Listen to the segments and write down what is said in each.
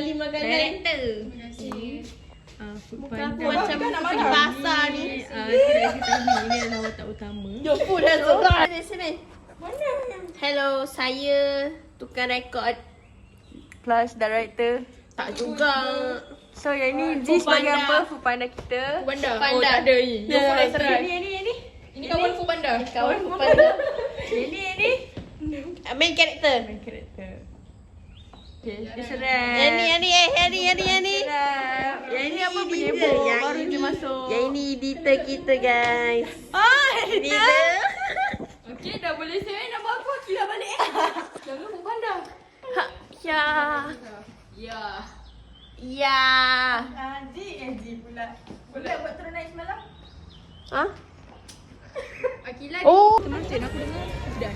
Kenali makanan. Director. Terima kasih. Muka aku macam pergi pasar ni. Kita ini adalah watak utama. Jumpa dah Zora. Sini. Mana? Hello, saya tukang rekod. Plus director. Tak juga. So yang ni G sebagai apa? Foodpanda kita. Foodpanda. Foodpanda. Oh, tak ada ni. Jom mulai serai. Ini. Ini kawan Foodpanda. Kawan Foodpanda. Ini. Main karakter. Main karakter. Okay, diserap. Yang ni. Yang ini apa punya baru je masuk. Yang ini editor kita, guys. Editor. Okey, dah boleh serai nak bawa aku. Kira balik. Jangan Foodpanda. Ya. Ya. Ya. G pula. Boleh buat turun naik semalam? Ha? Akilah Oh. teman-teman aku dengar dah.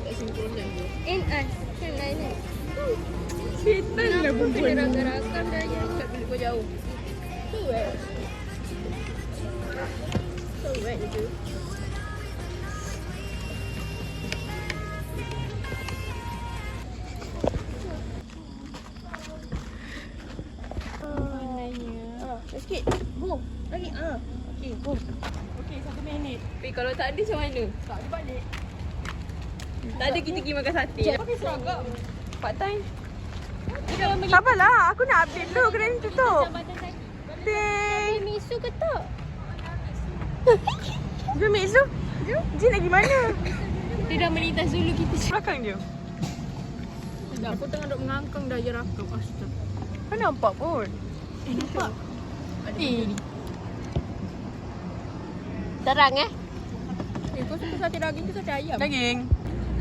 Tak sinkronan tu. Kan lain. Setan lah Kena perempuan. raga-rakan dah je. Tak bila kau jauh. So wet je. Sikit. Oh, lagi. Okey. Oh. Okey, 1 minit. Tapi kalau tak ada macam mana? Tak ada balik. Tak ada kita pergi makan sate. Pakai seragam. Part time. Sabarlah, aku nak update dulu kena tutup. Ting. Misu ke tak? Jom Mitsu. Jin lagi mana? Dia dah melintas dulu kita. Belakang dia. Dah aku tengah duk mengangkang dah je rakam. Astaga. Kau nampak pun. Nampak? Ni. Terang Kau suka sate daging ke sate ayam? Daging.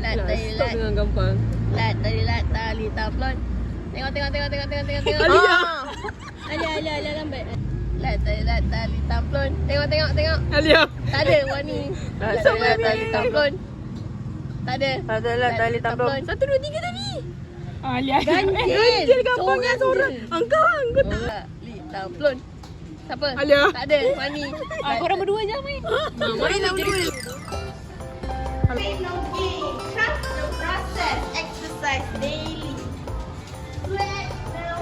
Lat Stop dengan gampang. tali taplon. Tengok. Ala lambat. Lat tali taplon. Tengok. Alia. Tak ada warni. Lat tali taplon. Tak ada. Adalah tali taplon. 1 2 3 tadi. Alia. Ganjil gampang dengan seorang. Angkang. Kau tak. Tali taplon. Siapa? Alia. Tak ada warni. Korang berdua je main. Mari nak berdua. Play no game. Trust the process. Exercise daily. Sweat no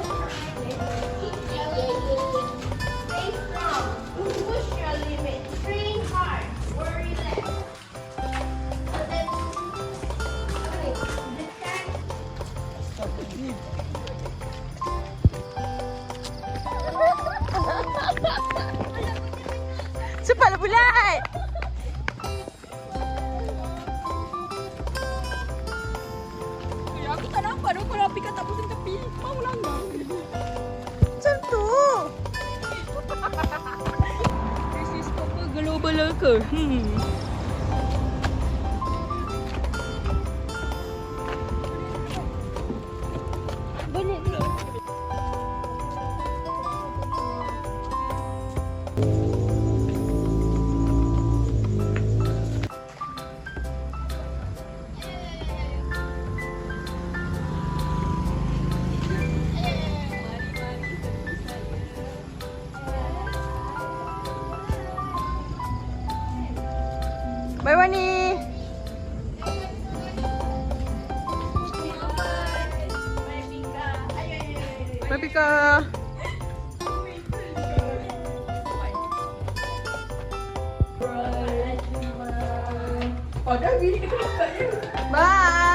Stay strong. Push your limit. Train hard. Worry less. And then, Cepatlah bulat. Aku tak nampak dah kalau api kat tak pusing tepi. Mau langgar. Macam tu. This is apa global ke? Boleh ke? Bye Wani. Bye Pika. Ada bini dekat je. Bye.